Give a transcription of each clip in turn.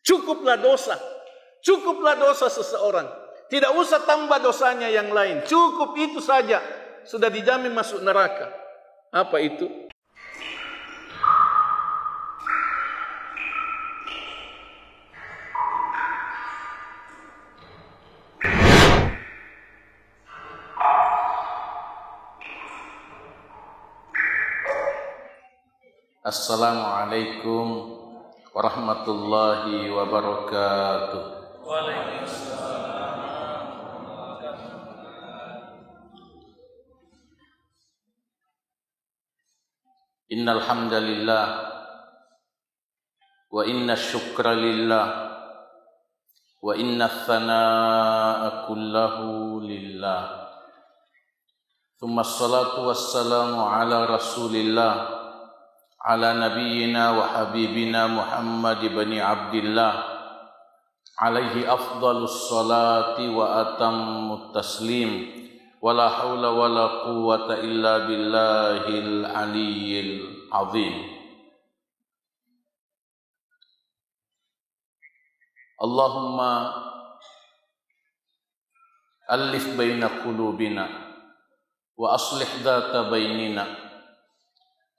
Cukuplah dosa. Cukuplah dosa seseorang. Tidak usah tambah dosanya yang lain. Cukup itu saja. Sudah dijamin masuk neraka. Apa itu? Assalamualaikum warahmatullahi wabarakatuh. Waalaikumsalam. Innal hamdalillah wa inna syukra lillah wa inna tsanaa'a kullahu lillah. Tsumma assalatu wassalamu ala Rasulillah ala nabiyyina wa habibina Muhammad ibn Abdillah alaihi afdalus salati wa atammut taslim wa la haula wa la quwwata illa billahil aliyyil azim. Allahumma alif baina qulubina wa aslih dhata bainina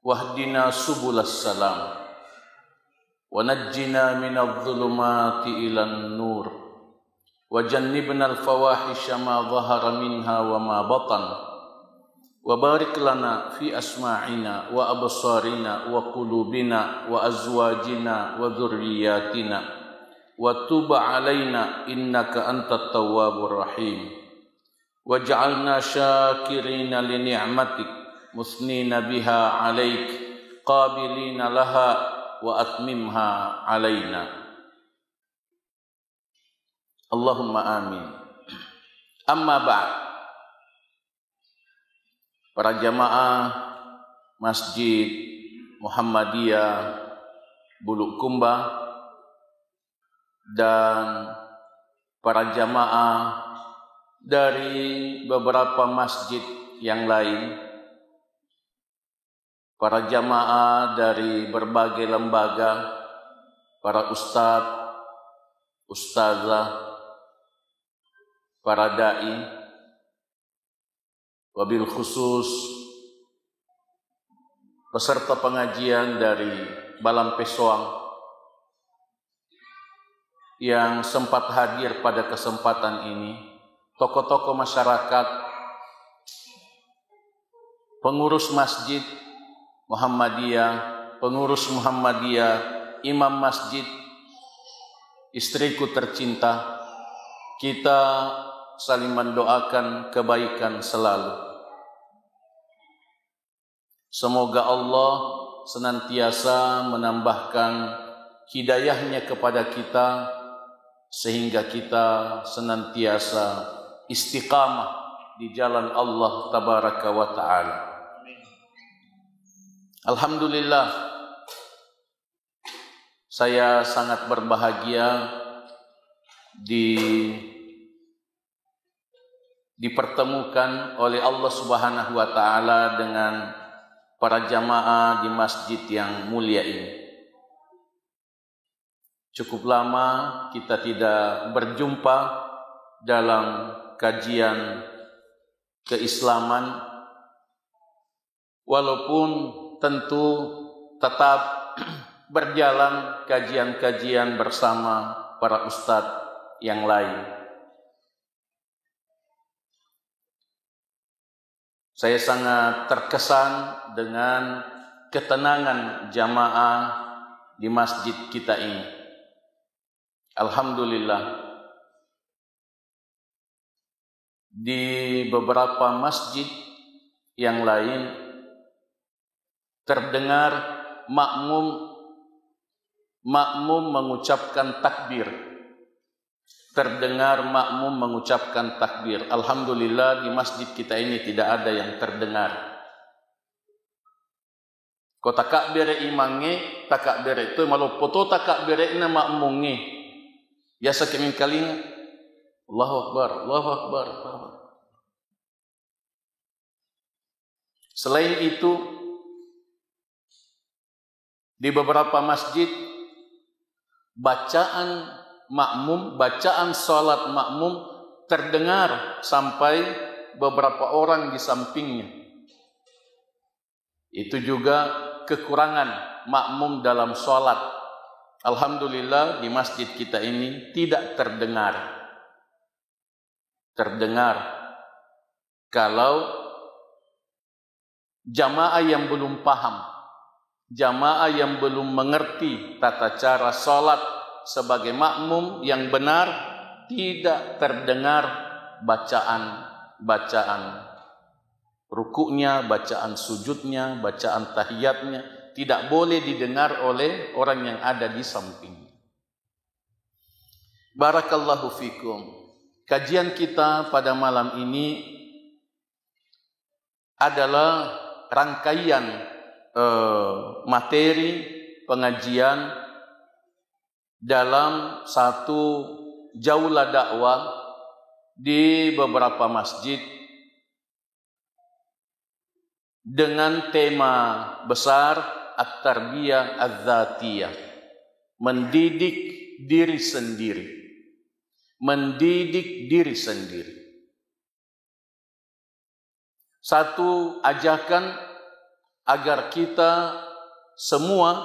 wahdina subulas salam wa najjina minadh dhulumati ilan nur wa jannibna al fawahisha ma dhahara minha wa ma batan wa barik lana fi asma'ina wa absarina wa qulubina wa azwajina wa dhurriyyatina wa tub alaina innaka antat tawwabur rahim waj'alna syakirina li ni'matik musnina biha alaik qabilina laha wa atmimha alaina. Allahumma amin. Amma ba'd. Para jamaah Masjid Muhammadiyah Bulukumba dan para jamaah dari beberapa masjid yang lain, para jamaah dari berbagai lembaga, para ustadz, ustazah, para da'i, wabil khusus peserta pengajian dari Balam Pesoang yang sempat hadir pada kesempatan ini, tokoh-tokoh masyarakat, pengurus masjid Muhammadiyah, pengurus Muhammadiyah, imam masjid, istriku tercinta, kita saling mendoakan kebaikan selalu. Semoga Allah senantiasa menambahkan hidayahnya kepada kita sehingga kita senantiasa istiqamah di jalan Allah tabaraka wa ta'ala. Alhamdulillah, saya sangat berbahagia dipertemukan oleh Allah Subhanahu wa taala dengan para jamaah di masjid yang mulia ini. Cukup lama kita tidak berjumpa dalam kajian keislaman, walaupun tentu tetap berjalan kajian-kajian bersama para ustadz yang lain. Saya sangat terkesan dengan ketenangan jamaah di masjid kita ini. Alhamdulillah, di beberapa masjid yang lain terdengar makmum mengucapkan takbir. Terdengar makmum mengucapkan takbir. Alhamdulillah, di masjid kita ini tidak ada yang terdengar. Ko takbir imange, takbir itu malu foto takbir ina makmunge. Biasa kami kalinga Allahu Akbar, Allahu Akbar. Selain itu, di beberapa masjid bacaan makmum, bacaan salat makmum terdengar sampai beberapa orang di sampingnya. Itu juga kekurangan makmum dalam salat. Alhamdulillah di masjid kita ini tidak terdengar kalau jamaah yang belum paham, jamaah yang belum mengerti tata cara salat sebagai makmum yang benar, tidak terdengar bacaan rukuknya, bacaan sujudnya, bacaan tahiyatnya, tidak boleh didengar oleh orang yang ada di samping. Barakallahu fikum. Kajian kita pada malam ini adalah rangkaian materi pengajian dalam satu jaulah dakwah di beberapa masjid dengan tema besar at-tarbiyah adz-dzatiyah, mendidik diri sendiri. Mendidik diri sendiri. Satu ajakan agar kita semua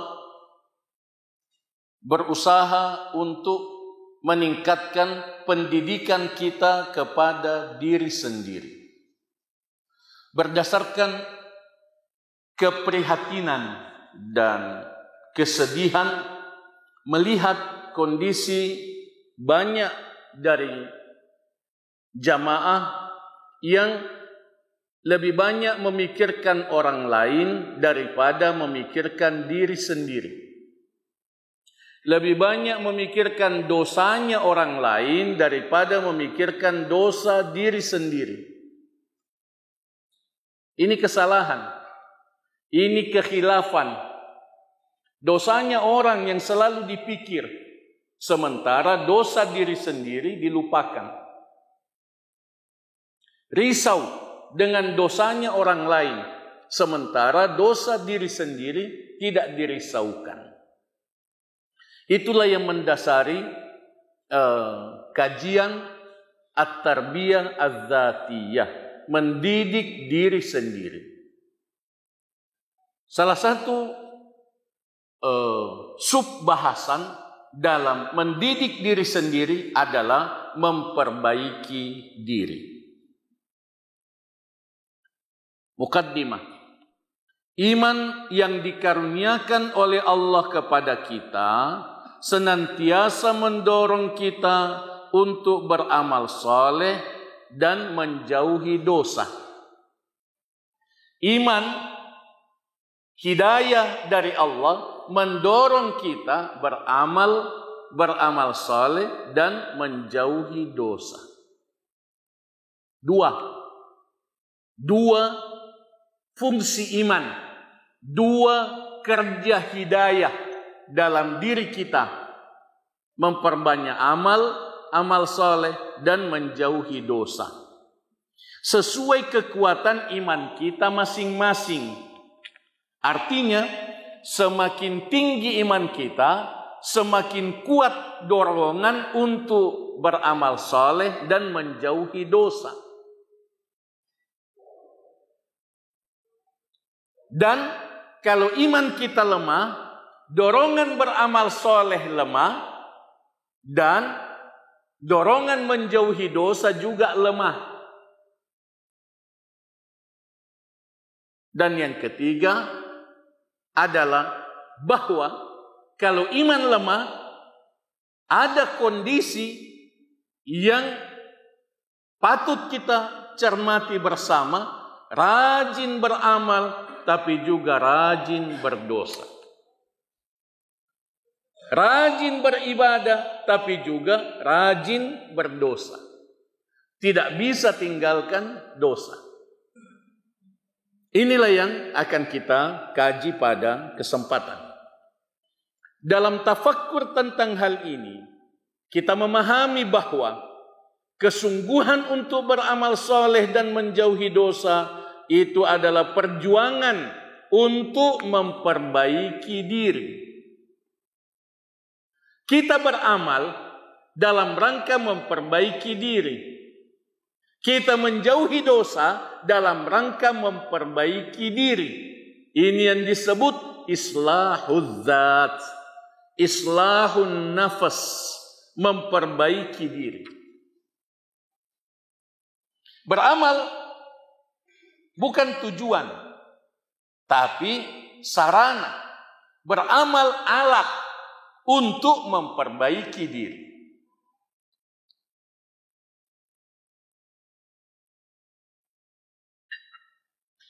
berusaha untuk meningkatkan pendidikan kita kepada diri sendiri. Berdasarkan keprihatinan dan kesedihan melihat kondisi banyak dari jamaah yang lebih banyak memikirkan orang lain daripada memikirkan diri sendiri. Lebih banyak memikirkan dosanya orang lain daripada memikirkan dosa diri sendiri. Ini kesalahan. Ini kekhilafan. Dosanya orang yang selalu dipikir, sementara dosa diri sendiri dilupakan. Risau dengan dosanya orang lain, sementara dosa diri sendiri tidak dirisaukan. Itulah yang mendasari kajian at-tarbiyah adz-dzatiyah, mendidik diri sendiri. Salah satu subbahasan dalam mendidik diri sendiri adalah memperbaiki diri. Mukaddimah. Iman yang dikaruniakan oleh Allah kepada kita senantiasa mendorong kita untuk beramal saleh dan menjauhi dosa. Iman, hidayah dari Allah mendorong kita beramal saleh dan menjauhi dosa. Dua fungsi iman, dua kerja hidayah dalam diri kita, memperbanyak amal saleh dan menjauhi dosa. Sesuai kekuatan iman kita masing-masing. Artinya, semakin tinggi iman kita, semakin kuat dorongan untuk beramal saleh dan menjauhi dosa. Dan kalau iman kita lemah, dorongan beramal saleh lemah, dan dorongan menjauhi dosa juga lemah. Dan yang ketiga adalah bahwa kalau iman lemah, ada kondisi yang patut kita cermati bersama, rajin beramal tapi juga rajin berdosa. Rajin beribadah tapi juga rajin berdosa. Tidak bisa tinggalkan dosa. Inilah yang akan kita kaji pada kesempatan. Dalam tafakkur tentang hal ini, kita memahami bahwa kesungguhan untuk beramal saleh dan menjauhi dosa itu adalah perjuangan untuk memperbaiki diri. Kita beramal dalam rangka memperbaiki diri. Kita menjauhi dosa dalam rangka memperbaiki diri. Ini yang disebut islahul dzat, islahun nafas, memperbaiki diri. Beramal bukan tujuan, tapi sarana. Beramal alat untuk memperbaiki diri.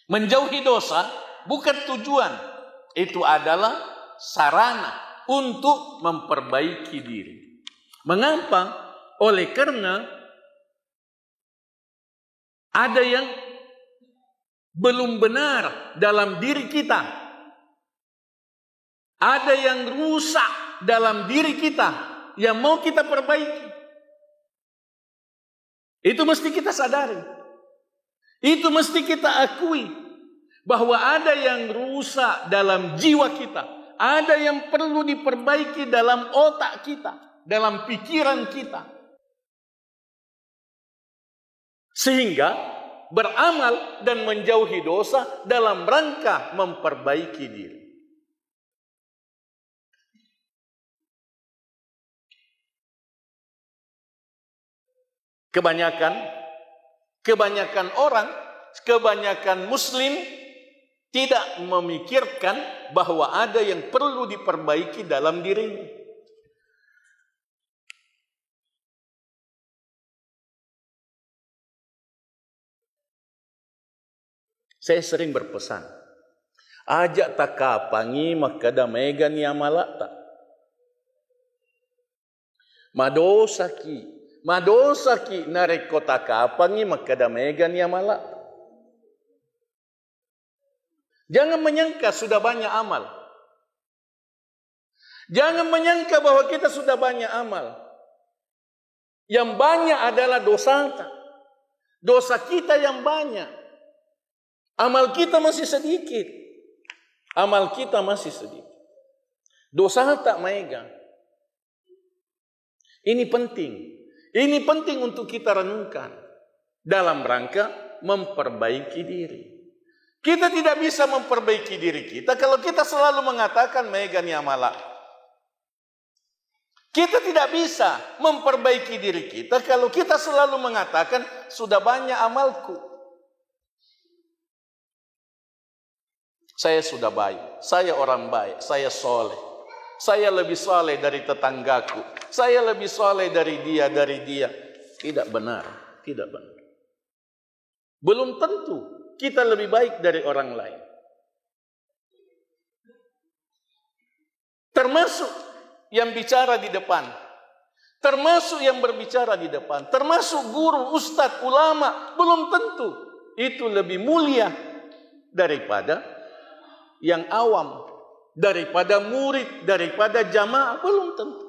Menjauhi dosa bukan tujuan, itu adalah sarana untuk memperbaiki diri. Mengapa? Oleh karena ada yang belum benar dalam diri kita. Ada yang rusak dalam diri kita yang mau kita perbaiki. Itu mesti kita sadari. Itu mesti kita akui bahwa ada yang rusak dalam jiwa kita. Ada yang perlu diperbaiki dalam otak kita, dalam pikiran kita. Sehingga beramal dan menjauhi dosa dalam rangka memperbaiki diri. Kebanyakan orang, kebanyakan muslim tidak memikirkan bahwa ada yang perlu diperbaiki dalam dirinya. Saya sering berpesan, ajak takapangi makada megan yamalata. Madosaki nareko takapangi makada megan yamalata. Jangan menyangka sudah banyak amal. Jangan menyangka bahwa kita sudah banyak amal. Yang banyak adalah dosa. Dosa kita yang banyak. Amal kita masih sedikit. Amal kita masih sedikit. Dosa tak megang. Ini penting. Ini penting untuk kita renungkan. Dalam rangka memperbaiki diri. Kita tidak bisa memperbaiki diri kita kalau kita selalu mengatakan megan yamala. Kita tidak bisa memperbaiki diri kita kalau kita selalu mengatakan sudah banyak amalku. Saya sudah baik, saya orang baik, saya soleh. Saya lebih soleh dari tetanggaku. Saya lebih soleh dari dia. Tidak benar, tidak benar. Belum tentu kita lebih baik dari orang lain. Termasuk yang bicara di depan. Termasuk yang berbicara di depan. Termasuk guru, ustadz, ulama. Belum tentu itu lebih mulia daripada yang awam. Daripada murid, daripada jamaah. Belum tentu.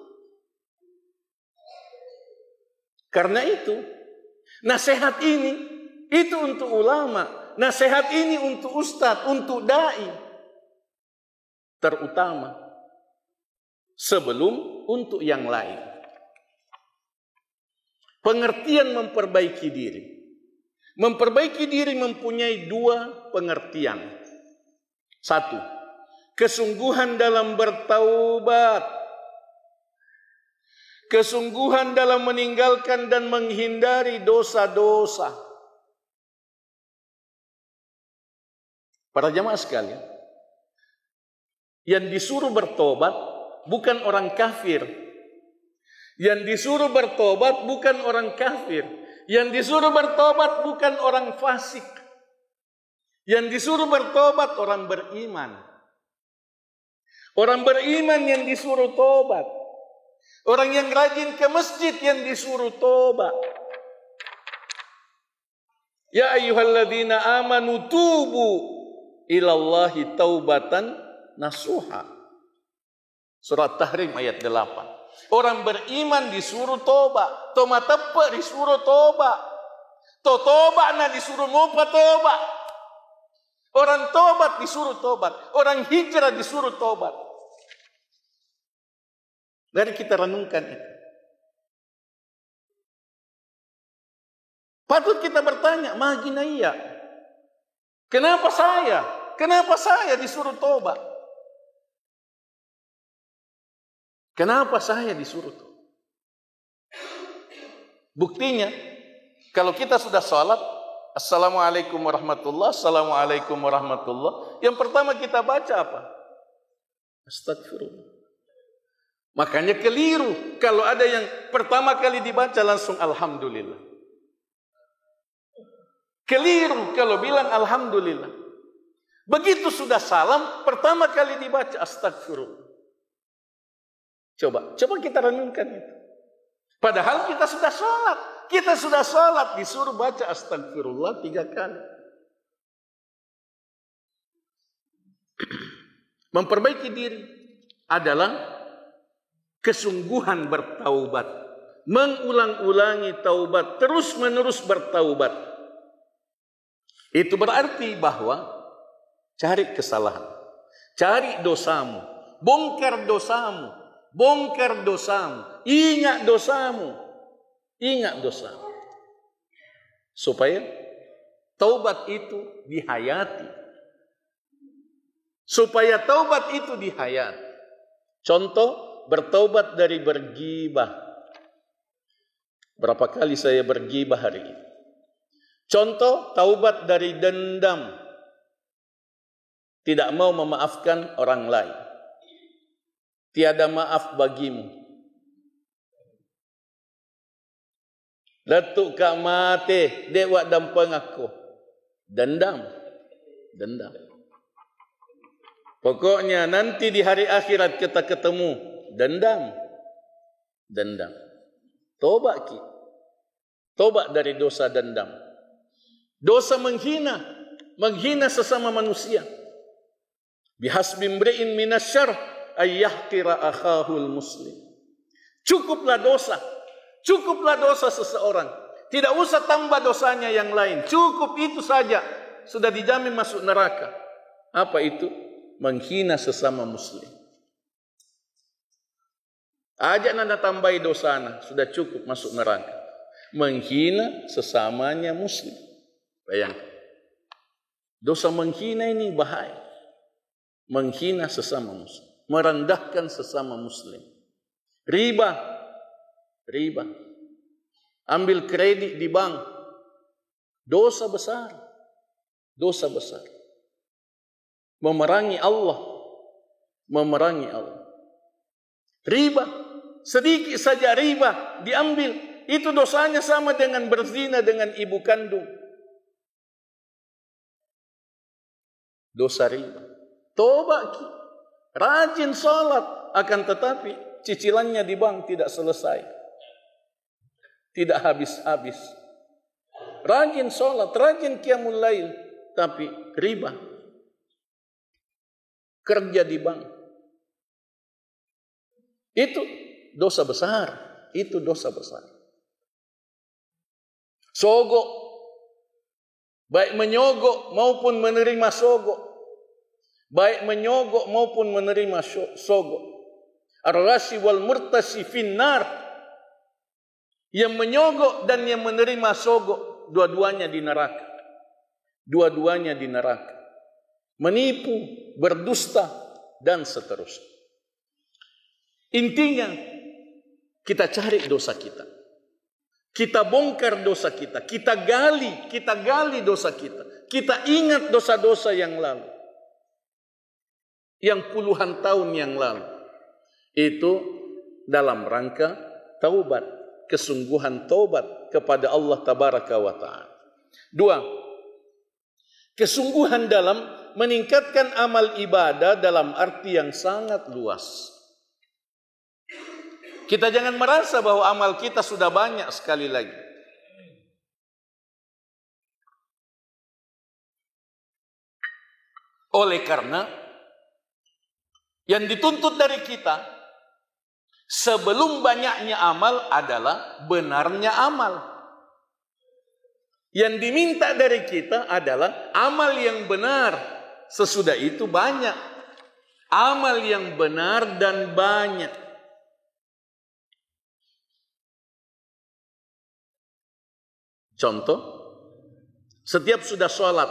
Karena itu, nasihat ini, itu untuk ulama. Nasihat ini untuk ustadz, untuk da'i. Terutama. Sebelum untuk yang lain. Pengertian memperbaiki diri. Memperbaiki diri mempunyai dua pengertian. Satu, kesungguhan dalam bertaubat. Kesungguhan dalam meninggalkan dan menghindari dosa-dosa. Para jamaah sekalian, yang disuruh bertobat bukan orang kafir. Yang disuruh bertobat bukan orang kafir. Yang disuruh bertobat bukan orang fasik. Yang disuruh bertobat orang beriman. Orang beriman yang disuruh tobat. Orang yang rajin ke masjid yang disuruh tobat. Ya ayyuhalladzina amanu tubu ilallahi taubatan nasuha. Surat Tahrim ayat 8. Orang beriman disuruh tobat. Toma tepe disuruh tobat. Tobat na disuruh ngopa tobat. Orang tobat disuruh tobat. Orang hijrah disuruh tobat. Mari kita renungkan itu. Patut kita bertanya, magina iya. Kenapa saya? Kenapa saya disuruh tobat? Kenapa saya disuruh tobat? Buktinya, kalau kita sudah sholat, Assalamualaikum warahmatullah, Assalamualaikum warahmatullah. Yang pertama kita baca apa? Astagfirullah. Makanya keliru kalau ada yang pertama kali dibaca langsung Alhamdulillah. Keliru kalau bilang Alhamdulillah. Begitu sudah salam, pertama kali dibaca Astagfirullah. Coba kita renungkan itu. Padahal kita sudah sholat. Kita sudah sholat, disuruh baca Astagfirullah 3 kali. Memperbaiki diri adalah kesungguhan bertaubat. Mengulang-ulangi taubat, terus-menerus bertaubat. Itu berarti bahwa cari kesalahan, cari dosamu, bongkar dosamu, ingat dosamu, supaya taubat itu dihayati. Contoh, bertaubat dari bergibah. Berapa kali saya bergibah hari ini? Contoh, taubat dari dendam. Tidak mau memaafkan orang lain. Tiada maaf bagimu. Letuk kak mate, dewa dampeng aku. Dendam. Pokoknya nanti di hari akhirat kita ketemu. Dendam. Tobat ki. Tobat dari dosa dendam. Dosa menghina sesama manusia. Bihasbi imri'in minasyarr ay yahqira akhahul muslim. Cukuplah dosa seseorang. Tidak usah tambah dosanya yang lain. Cukup itu saja, sudah dijamin masuk neraka. Apa itu? Menghina sesama muslim. Ajak nanda tambahi dosana, sudah cukup masuk neraka. Menghina sesamanya muslim. Bayangkan. Dosa menghina ini bahaya. Menghina sesama muslim. Merendahkan sesama muslim. Riba. Ambil kredit di bank. Dosa besar. Memerangi Allah. Riba. Sedikit saja riba diambil. Itu dosanya sama dengan berzina dengan ibu kandung. Dosa riba. Tobat, rajin sholat, akan tetapi cicilannya di bank tidak selesai, tidak habis-habis. Rajin sholat, rajin qiyamul lail, tapi riba. Kerja di bank. Itu dosa besar. Sogok, baik menyogok maupun menerima sogok. Ar-rashi wal murtashi finnar. Yang menyogok dan yang menerima sogok, dua-duanya di neraka. Menipu, berdusta, dan seterusnya. Intinya, kita cari dosa kita. Kita bongkar dosa kita. Kita gali dosa kita. Kita ingat dosa-dosa yang lalu. Yang puluhan tahun yang lalu. Itu dalam rangka taubat. Kesungguhan taubat kepada Allah Tabaraka wa Ta'ala. 2. Kesungguhan dalam meningkatkan amal ibadah dalam arti yang sangat luas. Kita jangan merasa bahwa amal kita sudah banyak sekali lagi. Oleh karena yang dituntut dari kita sebelum banyaknya amal adalah benarnya amal. Yang diminta dari kita adalah amal yang benar. Sesudah itu banyak. Amal yang benar dan banyak. Contoh, setiap sudah sholat,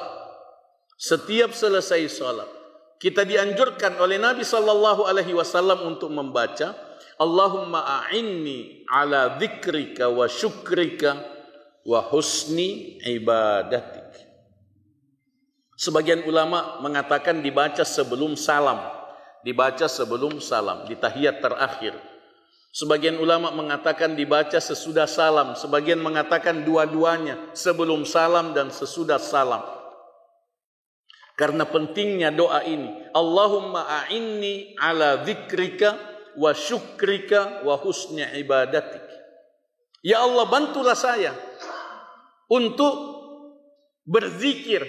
setiap selesai sholat, kita dianjurkan oleh Nabi SAW untuk membaca Allahumma a'inni ala dzikrika wa syukrika wa husni ibadatik. Sebagian ulama mengatakan dibaca sebelum salam, di tahiyat terakhir. Sebagian ulama mengatakan dibaca sesudah salam, sebagian mengatakan dua-duanya, sebelum salam dan sesudah salam. Karena pentingnya doa ini, Allahumma a'inni ala dzikrika wa syukrika wa husni ibadatik. Ya Allah, bantulah saya untuk berzikir,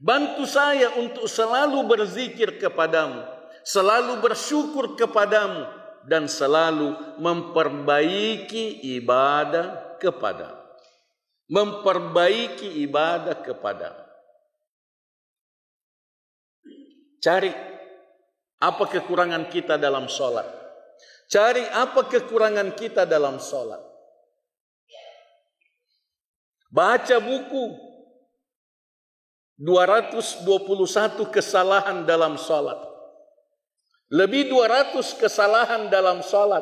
bantu saya untuk selalu berzikir kepadamu, selalu bersyukur kepadamu, dan selalu memperbaiki ibadah kepadamu. Memperbaiki ibadah kepadamu. Cari apa kekurangan kita dalam sholat. Cari apa kekurangan kita dalam sholat. Baca buku 221 kesalahan dalam sholat. Lebih 200 kesalahan dalam sholat.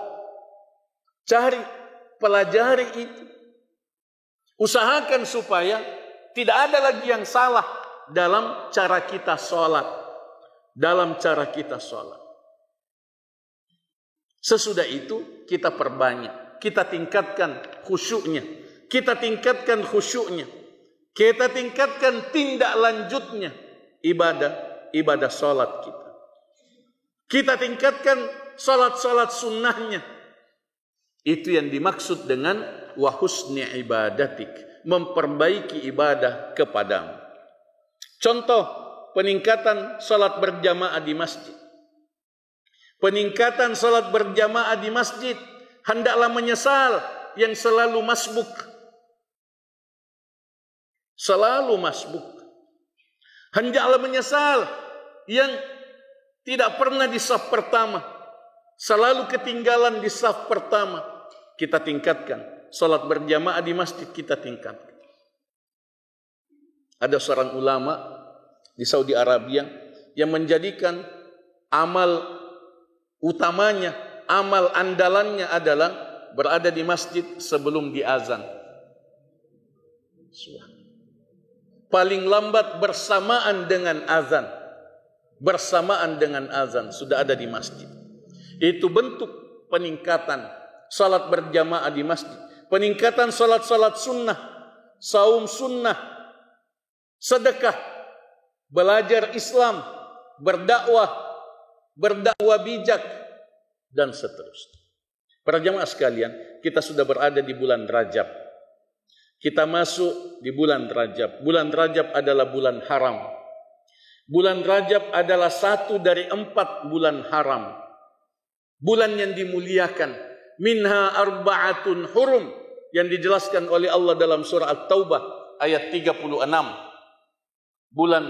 Cari, pelajari itu. Usahakan supaya tidak ada lagi yang salah dalam cara kita sholat. Sesudah itu kita perbanyak. Kita tingkatkan khusyuknya. Kita tingkatkan tindak lanjutnya ibadah sholat kita. Kita tingkatkan salat-salat sunnahnya. Itu yang dimaksud dengan wa husni ibadatik, memperbaiki ibadah kepadamu. Contoh peningkatan salat berjamaah di masjid. Peningkatan salat berjamaah di masjid, hendaklah menyesal yang selalu masbuk. Hendaklah menyesal yang tidak pernah di saf pertama, selalu ketinggalan di saf pertama. Kita tingkatkan salat berjamaah di masjid, kita tingkatkan. Ada seorang ulama di Saudi Arabia yang menjadikan amal utamanya, amal andalannya adalah berada di masjid sebelum diazan. Paling lambat bersamaan dengan azan sudah ada di masjid. Itu bentuk peningkatan salat berjamaah di masjid, peningkatan salat-salat sunnah, saum sunnah, sedekah, belajar Islam, berdakwah bijak, dan seterusnya. Para jamaah sekalian, kita sudah berada di bulan Rajab. Kita masuk di bulan Rajab. Bulan Rajab adalah bulan haram. Bulan Rajab adalah satu dari 4 bulan haram. Bulan yang dimuliakan. Minha arba'atun hurum. Yang dijelaskan oleh Allah dalam surah At-Taubah ayat 36. Bulan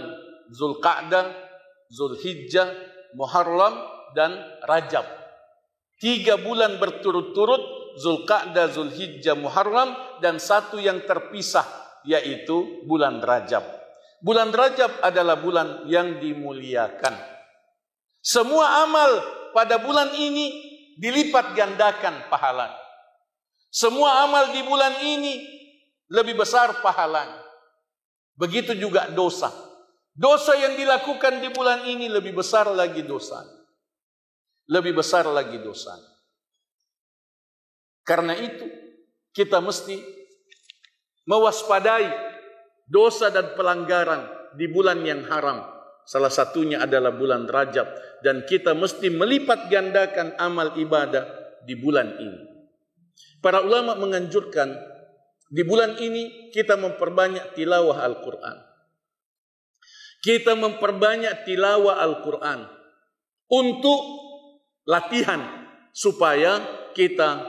Zulqa'dah, Zulhijjah, Muharram, dan Rajab. 3 bulan berturut-turut, Zulqa'dah, Zulhijjah, Muharram, dan 1 yang terpisah, yaitu bulan Rajab. Bulan Rajab adalah bulan yang dimuliakan. Semua amal pada bulan ini dilipat gandakan pahalanya. Semua amal di bulan ini lebih besar pahalanya. Begitu juga dosa. Dosa yang dilakukan di bulan ini lebih besar lagi dosanya. Karena itu kita mesti mewaspadai dosa dan pelanggaran di bulan yang haram. Salah satunya adalah bulan Rajab. Dan kita mesti melipat gandakan amal ibadah di bulan ini. Para ulama menganjurkan di bulan ini kita memperbanyak tilawah Al-Quran. Kita memperbanyak tilawah Al-Quran untuk latihan supaya kita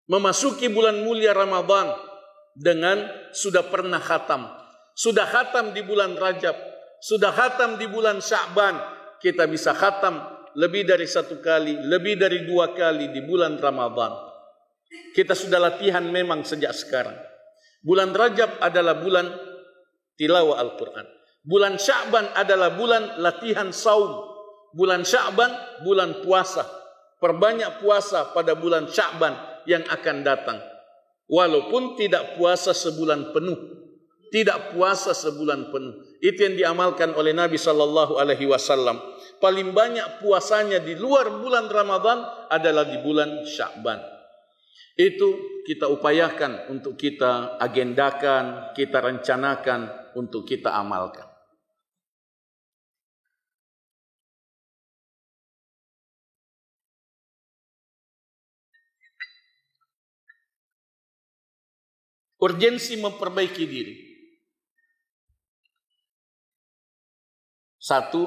memasuki bulan mulia Ramadan dengan sudah pernah khatam. Sudah khatam di bulan Rajab, sudah khatam di bulan Sya'ban, kita bisa khatam lebih dari 1 kali, lebih dari 2 kali di bulan Ramadan. Kita sudah latihan memang sejak sekarang. Bulan Rajab adalah bulan tilawah Al-Quran. Bulan Sya'ban adalah bulan latihan saum. Bulan Sya'ban bulan puasa. Perbanyak puasa pada bulan Sya'ban yang akan datang. Walaupun tidak puasa sebulan penuh. Tidak puasa sebulan penuh. Itu yang diamalkan oleh Nabi SAW. Paling banyak puasanya di luar bulan Ramadan adalah di bulan Sya'ban. Itu kita upayakan untuk kita agendakan, kita rencanakan, untuk kita amalkan. Urgensi memperbaiki diri. Satu,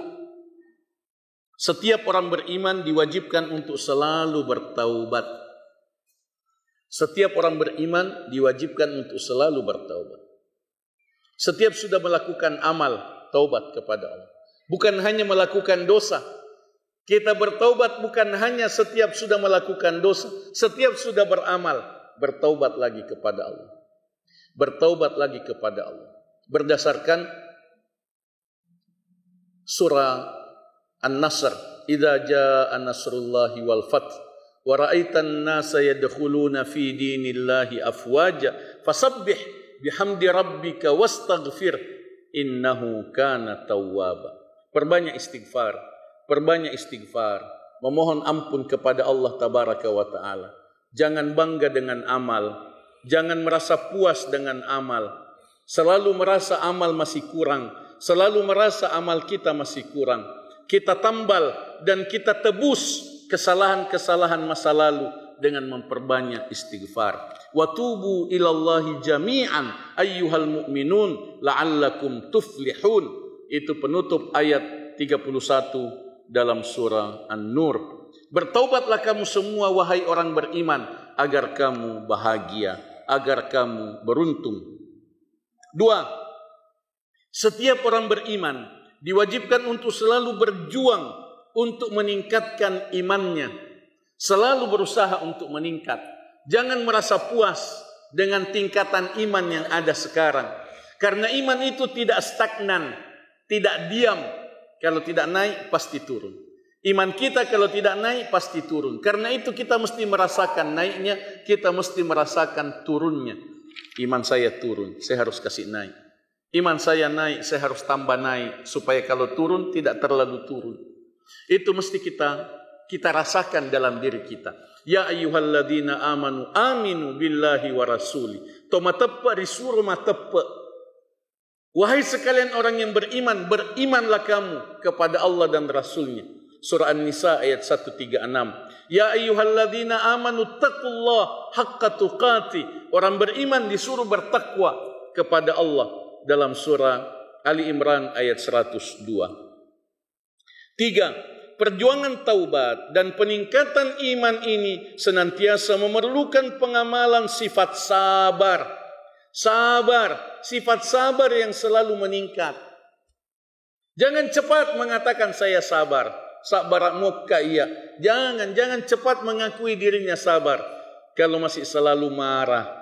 setiap orang beriman diwajibkan untuk selalu bertaubat. Setiap orang beriman diwajibkan untuk selalu bertaubat. Setiap sudah melakukan amal, taubat kepada Allah. Bukan hanya melakukan dosa. Kita bertaubat bukan hanya setiap sudah melakukan dosa. Setiap sudah beramal, bertaubat lagi kepada Allah. Bertaubat lagi kepada Allah. Berdasarkan surah An-Nasr, "Idza jaa nasrullahi wal fath wa ra'aitan nasa yadkhuluna fi dinillahi afwaja fasabbih bihamdi rabbika wastaghfir innahu kana tawwaba." Perbanyak istighfar, perbanyak istighfar, memohon ampun kepada Allah tabaraka wa taala. Jangan bangga dengan amal, jangan merasa puas dengan amal. Selalu merasa amal masih kurang, selalu merasa amal kita masih kurang. Kita tambal dan kita tebus kesalahan-kesalahan masa lalu dengan memperbanyak istighfar. Wa tubu ilallahi jami'an ayyuhal mu'minun la'allakum tuflihun. Itu penutup ayat 31 dalam surah An-Nur. Bertaubatlah kamu semua wahai orang beriman agar kamu bahagia, agar kamu beruntung. Dua, setiap orang beriman diwajibkan untuk selalu berjuang untuk meningkatkan imannya. Selalu berusaha untuk meningkat. Jangan merasa puas dengan tingkatan iman yang ada sekarang. Karena iman itu tidak stagnan, tidak diam. Kalau tidak naik, pasti turun. Iman kita kalau tidak naik, pasti turun. Karena itu kita mesti merasakan naiknya, kita mesti merasakan turunnya. Iman saya turun, saya harus kasih naik. Iman saya naik, saya harus tambah naik. Supaya kalau turun, tidak terlalu turun. Itu mesti kita rasakan dalam diri kita. Ya ayyuhalladzina amanu aminu billahi wa rasuli. Toma tepa disuruh matepa. Wahai sekalian orang yang beriman, berimanlah kamu kepada Allah dan Rasulnya. Surah An-Nisa ayat 136. Ya ayyuhalladzina amanu taqullaha haqqa tuqati. Orang beriman disuruh bertakwa kepada Allah dalam surah Ali Imran ayat 102. 3. Perjuangan taubat dan peningkatan iman ini senantiasa memerlukan pengamalan sifat sabar. Sabar, sifat sabar yang selalu meningkat. Jangan cepat mengatakan saya sabar. Sabar muka iya. Jangan cepat mengakui dirinya sabar kalau masih selalu marah.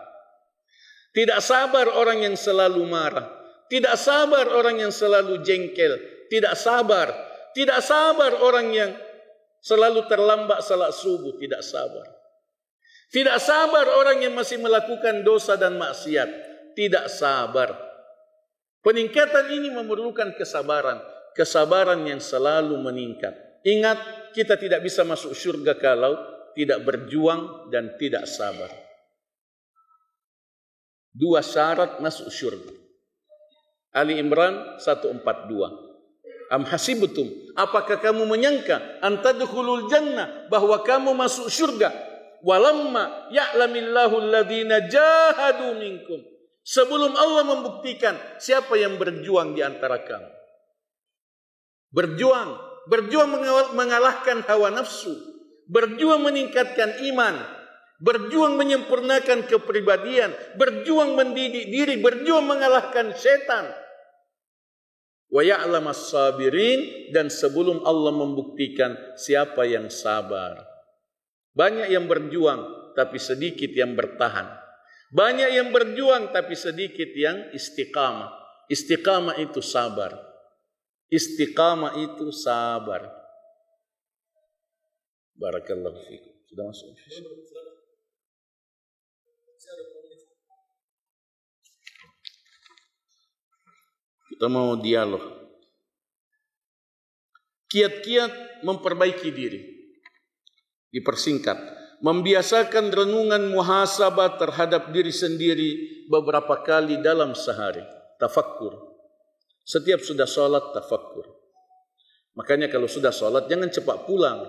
Tidak sabar orang yang selalu marah. Tidak sabar orang yang selalu jengkel. Tidak sabar orang yang selalu terlambat salat subuh. Tidak sabar. Tidak sabar orang yang masih melakukan dosa dan maksiat. Tidak sabar. Peningkatan ini memerlukan kesabaran. Kesabaran yang selalu meningkat. Ingat, kita tidak bisa masuk syurga kalau tidak berjuang dan tidak sabar. 2 syarat masuk syurga. Ali Imran 142. Am hasibtum, apakah kamu menyangka antadkhulul jannah, bahwa kamu masuk syurga, walamma ya'lamillahu alladhina jahadu minkum, sebelum Allah membuktikan siapa yang berjuang di antara kamu. Berjuang mengalahkan hawa nafsu, berjuang meningkatkan iman, berjuang menyempurnakan kepribadian, berjuang mendidik diri, berjuang mengalahkan setan. Wa ya'lamas sabirin, dan sebelum Allah membuktikan siapa yang sabar. Banyak yang berjuang tapi sedikit yang bertahan. Banyak yang berjuang tapi sedikit yang istiqamah. Istiqamah itu sabar. Istiqamah itu sabar. Barakallahu fikum. Sudah masuk? Kita mau dialog. Kiat-kiat memperbaiki diri. Dipersingkat. Membiasakan renungan muhasabah terhadap diri sendiri beberapa kali dalam sehari. Tafakkur. Setiap sudah sholat, tafakkur. Makanya kalau sudah sholat, jangan cepat pulang.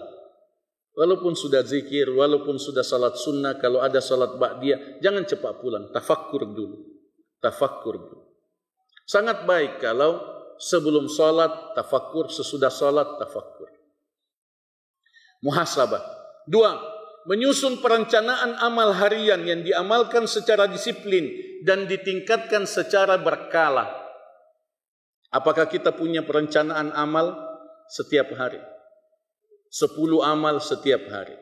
Walaupun sudah zikir, walaupun sudah sholat sunnah, kalau ada sholat ba'diyah, jangan cepat pulang. Tafakkur dulu. Tafakkur dulu. Sangat baik kalau sebelum sholat, tafakkur. Sesudah sholat, tafakkur. Muhasabah. 2. Menyusun perencanaan amal harian yang diamalkan secara disiplin dan ditingkatkan secara berkala. Apakah kita punya perencanaan amal setiap hari? 10 amal setiap hari.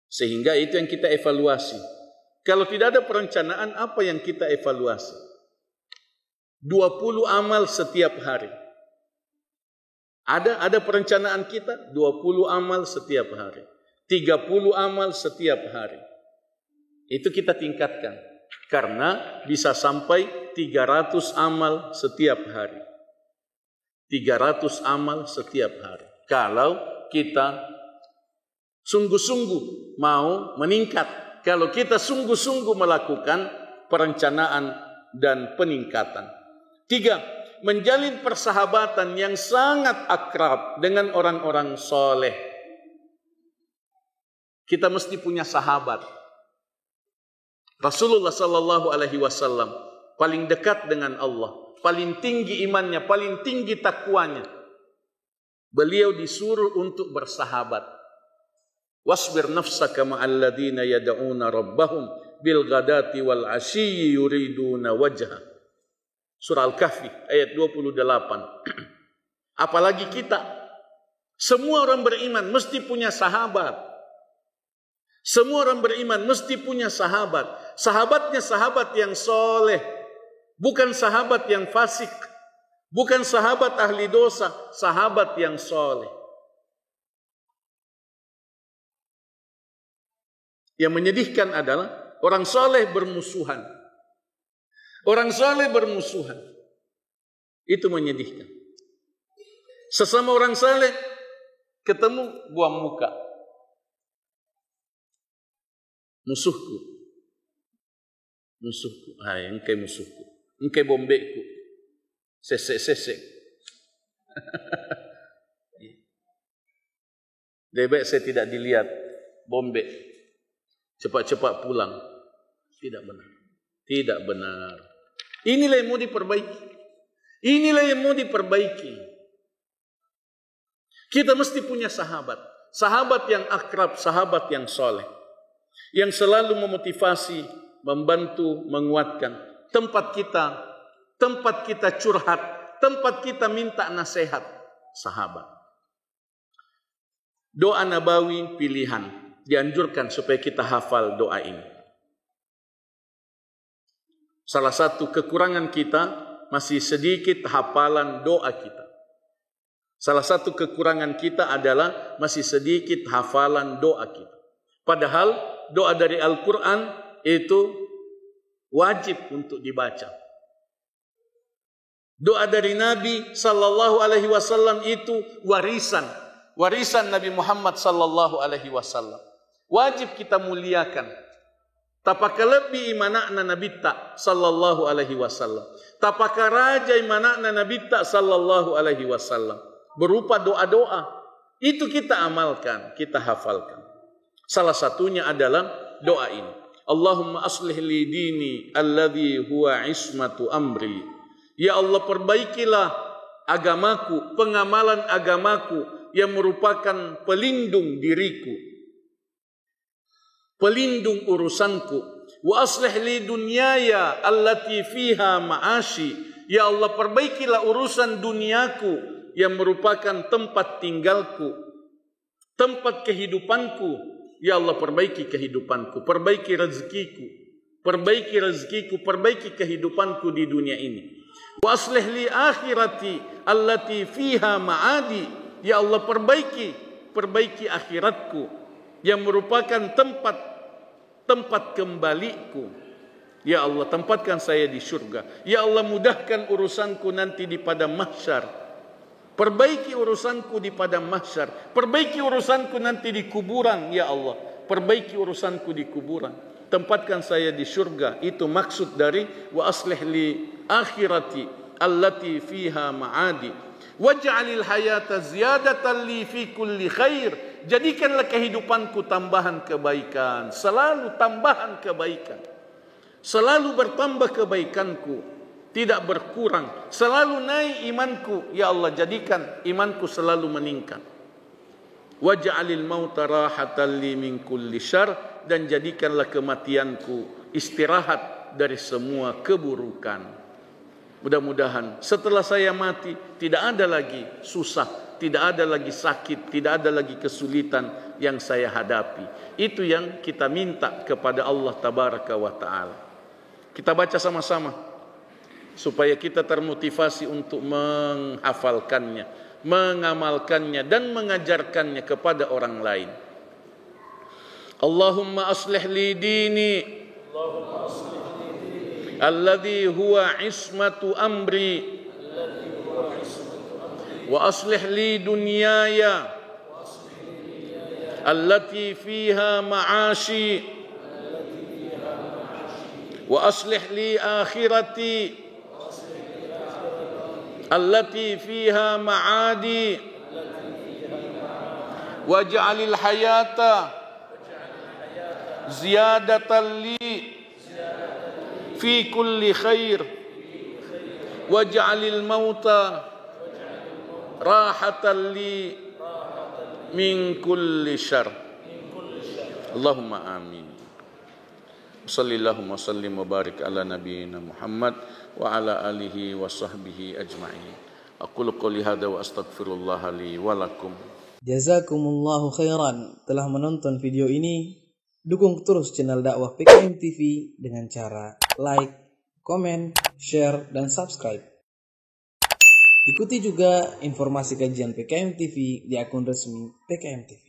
Sehingga itu yang kita evaluasi. Kalau tidak ada perencanaan, apa yang kita evaluasi? 20 amal setiap hari. Ada perencanaan kita? 20 amal setiap hari. 30 amal setiap hari. Itu kita tingkatkan. Karena bisa sampai 300 amal setiap hari. 300 amal setiap hari. Kalau kita sungguh-sungguh mau meningkat. Kalau kita sungguh-sungguh melakukan perencanaan dan peningkatan. 3. Menjalin persahabatan yang sangat akrab dengan orang-orang soleh. Kita mesti punya sahabat. Rasulullah sallallahu alaihi wasallam paling dekat dengan Allah, paling tinggi imannya, paling tinggi takwanya. Beliau disuruh untuk bersahabat. Wasbir nafsaka ma'al ladzina yad'una rabbahum bil ghadati wal 'ashyi yuriduna wajha. Surah Al-Kahfi ayat 28. Apalagi kita, semua orang beriman mesti punya sahabat. Semua orang beriman mesti punya sahabat. Sahabatnya sahabat yang soleh. Bukan sahabat yang fasik. Bukan sahabat ahli dosa. Sahabat yang soleh. Yang menyedihkan adalah orang soleh bermusuhan. Orang soleh bermusuhan. Itu menyedihkan. Sesama orang soleh ketemu buang muka. Musuhku. Hai, engkau musuhku. Engkau bombekku. Sesek. Lebih saya tidak dilihat. Bombek. Cepat-cepat pulang. Tidak benar. Tidak benar. Inilah yang mau diperbaiki. Inilah yang mau diperbaiki. Kita mesti punya sahabat. Sahabat yang akrab, sahabat yang soleh. Yang selalu memotivasi, membantu, menguatkan. Tempat kita curhat, tempat kita minta nasihat, sahabat. Doa nabawi pilihan, dianjurkan supaya kita hafal doa ini. Salah satu kekurangan kita, masih sedikit hafalan doa kita. Salah satu kekurangan kita adalah masih sedikit hafalan doa kita. Padahal doa dari Al-Quran itu wajib untuk dibaca. Doa dari Nabi sallallahu alaihi wasallam itu warisan Nabi Muhammad sallallahu alaihi wasallam. Wajib kita muliakan. Tapaka lebih imanakna Nabi ta sallallahu alaihi wasallam. Tapaka raja imanakna Nabi ta sallallahu alaihi wasallam. Berupa doa-doa. Itu kita amalkan, kita hafalkan. Salah satunya adalah doa ini. Allahumma aslih li dini alladhi huwa ismatu amri. Ya Allah, perbaikilah agamaku, pengamalan agamaku yang merupakan pelindung diriku, pelindung urusanku. Wa aslih li dunyaya allati fiha ma'ashi. Ya Allah, perbaikilah urusan duniaku yang merupakan tempat tinggalku, tempat kehidupanku. Ya Allah, perbaiki kehidupanku, perbaiki rezekiku, perbaiki rezekiku, perbaiki kehidupanku di dunia ini. Wa aslih li akhirati allati fiha ma'adi. Ya Allah, perbaiki akhiratku yang merupakan tempat kembaliku. Ya Allah, tempatkan saya di surga. Ya Allah, mudahkan urusanku nanti di padang mahsyar. Perbaiki urusanku di padang mahsyar. Perbaiki urusanku nanti di kuburan. Ya Allah, perbaiki urusanku di kuburan. Tempatkan saya di surga. Itu maksud dari wa aslih li akhirati allati fiha ma'adi. Waj'alil hayata ziyadatan li fi kulli khair. Jadikanlah kehidupanku tambahan kebaikan. Selalu tambahan kebaikan. Selalu bertambah kebaikanku, tidak berkurang. Selalu naik imanku. Ya Allah, jadikan imanku selalu meningkat. Waj'alil mauta rahatan li min kulli syarr. Dan jadikanlah kematianku istirahat dari semua keburukan. Mudah-mudahan setelah saya mati tidak ada lagi susah, tidak ada lagi sakit, tidak ada lagi kesulitan yang saya hadapi. Itu yang kita minta kepada Allah Tabaraka wa Ta'ala. Kita baca sama-sama supaya kita termotivasi untuk menghafalkannya, mengamalkannya dan mengajarkannya kepada orang lain. Allahumma aslih li dini alladhi huwa ismatu amri wa aslih li dunyaya allati fiha ma'ashi wa aslih li akhirati allati fiha ma'adi waj'alil hayata ziyadatan li fi kulli khair waj'alil mauta rahatan li min kulli syarr. Allahumma amin. Sallallahu wa sallim wa barik ala nabiyyina Muhammad wa ala alihi wa sahbihi ajma'in. Aqulu qouli hadza wa astaghfirullah li wa lakum. Jazakumullahu khairan telah menonton video ini. Dukung terus channel dakwah PKM TV dengan cara like, komen, share, dan subscribe. Ikuti juga informasi kajian PKM TV di akun resmi PKM TV.